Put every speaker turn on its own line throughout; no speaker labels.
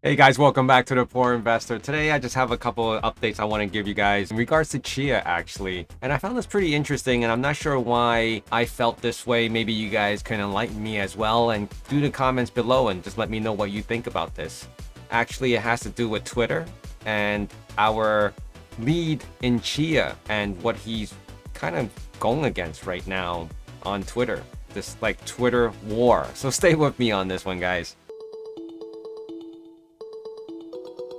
Hey guys, welcome back to the Poor Investor. Today I just have a couple of updates I want to give you guys in regards to Chia actually. And I found this pretty interesting and I'm not sure why I felt this way. Maybe you guys can enlighten me as well and do the comments below and just let me know what you think about this. Actually, it has to do with Twitter and our lead in Chia and what he's kind of going against right now on Twitter. This like Twitter war. So stay with me on this one, guys.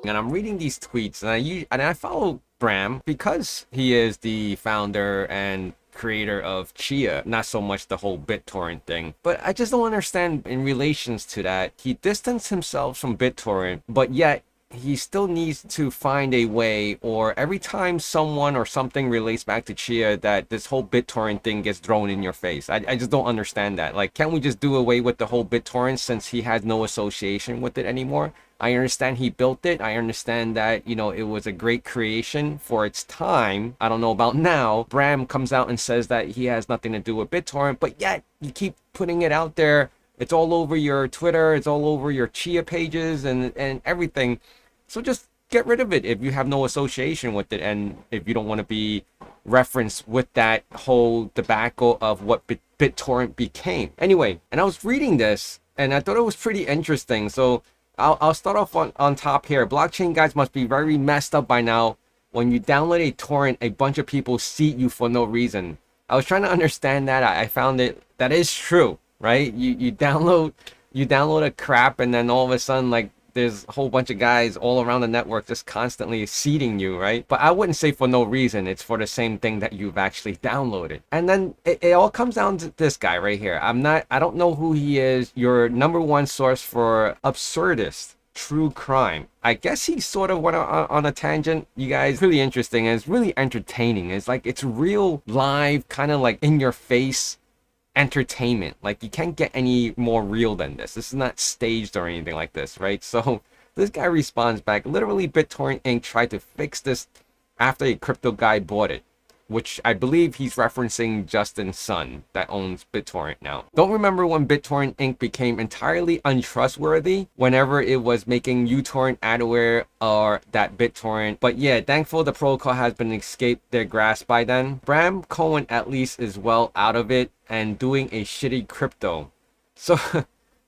And I'm reading these tweets, and I follow Bram because he is the founder and creator of Chia, not so much the whole BitTorrent thing. But I just don't understand in relations to that. He distanced himself from BitTorrent, but yet he still needs to find a way, or every time someone or something relates back to Chia, that this whole BitTorrent thing gets thrown in your face. I just don't understand that. Like, can't we just do away with the whole BitTorrent since he has no association with it anymore? I understand he built it. I understand that, it was a great creation for its time. I don't know about now. Bram comes out and says that he has nothing to do with BitTorrent, but yet you keep putting it out there. It's all over your Twitter. It's all over your Chia pages and everything. So just get rid of it if you have no association with it and if you don't want to be referenced with that whole debacle of what BitTorrent became. Anyway, and I was reading this and I thought it was pretty interesting. So I'll start off on top here. Blockchain guys must be very messed up by now. When you download a torrent, a bunch of people seat you for no reason. I was trying to understand that. I found that is true, right? You download a crap and then all of a sudden like there's a whole bunch of guys all around the network just constantly seeding you, right? But I wouldn't say for no reason. It's for the same thing that you've actually downloaded. And then it all comes down to this guy right here. I don't know who he is. Your number one source for absurdist true crime. I guess he sort of went on a tangent, you guys. Really interesting and it's really entertaining. It's real live, kind of like in your face entertainment. Like, you can't get any more real than this. This is not staged or anything like this, right? So this guy responds back. Literally, BitTorrent Inc. tried to fix this after a crypto guy bought it, which I believe he's referencing Justin's son that owns BitTorrent now. Don't remember when BitTorrent Inc. became entirely untrustworthy whenever it was making uTorrent adware or that BitTorrent. But yeah, thankful the protocol has been escaped their grasp by then. Bram Cohen at least is well out of it and doing a shitty crypto. So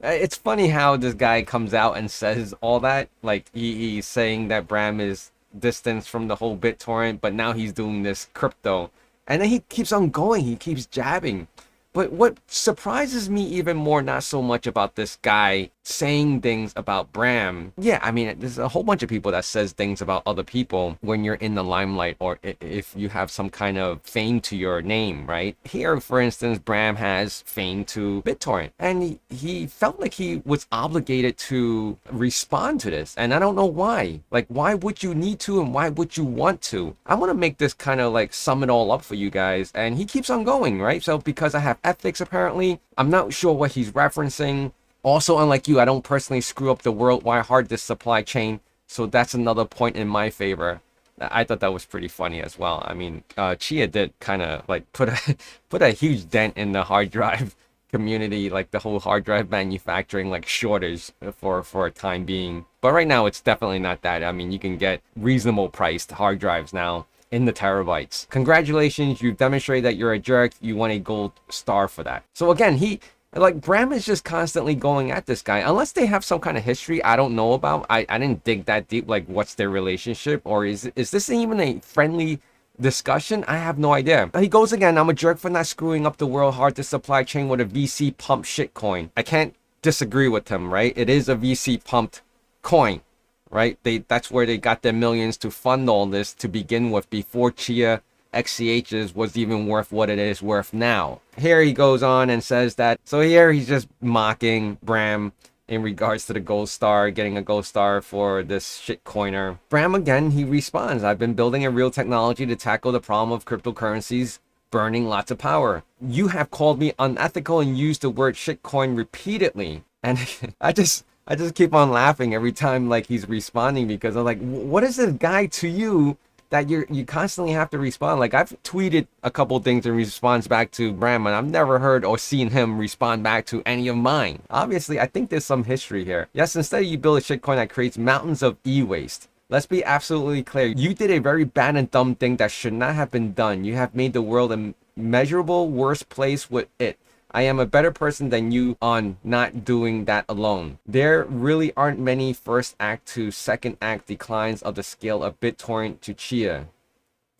it's funny how this guy comes out and says all that. Like he's saying that Bram is distance from the whole BitTorrent, but now he's doing this crypto and then he keeps on going, he keeps jabbing. But what surprises me even more, not so much about this guy saying things about Bram. Yeah, I mean, there's a whole bunch of people that says things about other people when you're in the limelight or if you have some kind of fame to your name, right? Here, for instance, Bram has fame to BitTorrent and he felt like he was obligated to respond to this. And I don't know why. Like, why would you need to and why would you want to? I want to make this kind of like sum it all up for you guys. And he keeps on going, right? So because I have ethics, apparently, I'm not sure what he's referencing. Also, unlike you, I don't personally screw up the worldwide hard disk supply chain, so that's another point in my favor. I thought that was pretty funny as well. I mean, Chia did kind of like put a huge dent in the hard drive community, like the whole hard drive manufacturing like shortage for a time being. But right now, it's definitely not that. I mean, you can get reasonable priced hard drives now in the terabytes. Congratulations, you've demonstrated that you're a jerk. You won a gold star for that. So again, Bram is just constantly going at this guy. Unless they have some kind of history I don't know about. I didn't dig that deep, like what's their relationship? Or is this even a friendly discussion? I have no idea. He goes again, I'm a jerk for not screwing up the world hard disk supply chain with a VC pump shitcoin. I can't disagree with him, right? It is a VC pumped coin, right? That's where they got their millions to fund all this to begin with before Chia XCHs was even worth what it is worth now. Here he goes on and says that, so here he's just mocking Bram in regards to the gold star, getting a gold star for this shitcoiner. Bram again, he responds, I've been building a real technology to tackle the problem of cryptocurrencies burning lots of power. You have called me unethical and used the word shitcoin repeatedly. And I just keep on laughing every time like he's responding because I'm like, what is this guy to you that you constantly have to respond. Like, I've tweeted a couple things in response back to Bram, and I've never heard or seen him respond back to any of mine. Obviously, I think there's some history here. Yes, instead you build a shitcoin that creates mountains of e-waste. Let's be absolutely clear. You did a very bad and dumb thing that should not have been done. You have made the world a measurable worse place with it. I am a better person than you on not doing that alone. There really aren't many first act to second act declines of the scale of BitTorrent to Chia.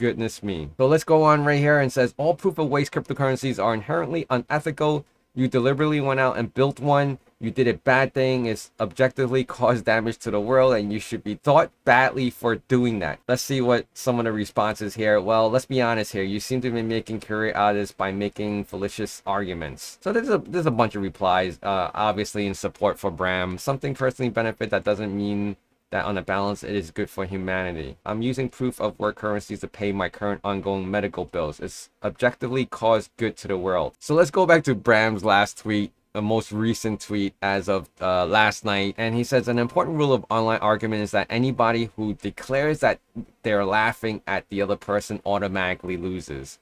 Goodness me. So let's go on right here and says all proof of waste cryptocurrencies are inherently unethical. You deliberately went out and built one. You did a bad thing. It's objectively caused damage to the world, and you should be thought badly for doing that. Let's see what some of the responses here. Well, let's be honest here. You seem to be making career out of this by making fallacious arguments. So there's a bunch of replies, obviously in support for Bram. Something personally benefit that doesn't mean that on the balance it is good for humanity. I'm using proof of work currencies to pay my current ongoing medical bills. It's objectively caused good to the world. So let's go back to Bram's last tweet, the most recent tweet as of last night, and he says an important rule of online argument is that anybody who declares that they're laughing at the other person automatically loses.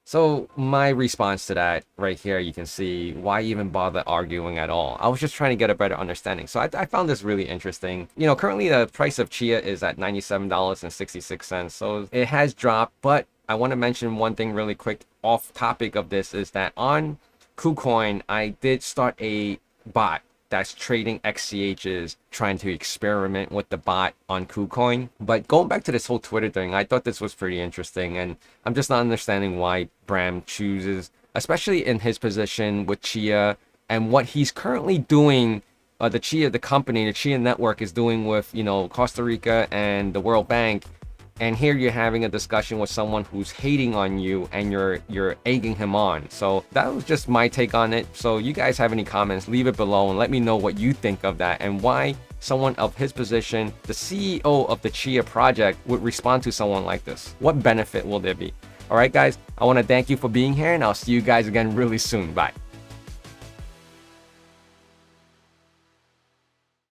So my response to that right here, you can see why even bother arguing at all. I was just trying to get a better understanding. So I found this really interesting. You know, currently the price of Chia is at $97.66. So it has dropped, but I want to mention one thing really quick off topic of this is that on KuCoin, I did start a bot that's trading XCHs, trying to experiment with the bot on KuCoin. But going back to this whole Twitter thing, I thought this was pretty interesting, and I'm just not understanding why Bram chooses, especially in his position with Chia and what he's currently doing. The Chia network is doing with, you know, Costa Rica and the World Bank. And here you're having a discussion with someone who's hating on you and you're egging him on. So that was just my take on it. So you guys have any comments, leave it below and let me know what you think of that and why someone of his position, the CEO of the Chia project, would respond to someone like this. What benefit will there be? All right, guys, I want to thank you for being here, and I'll see you guys again really soon. Bye.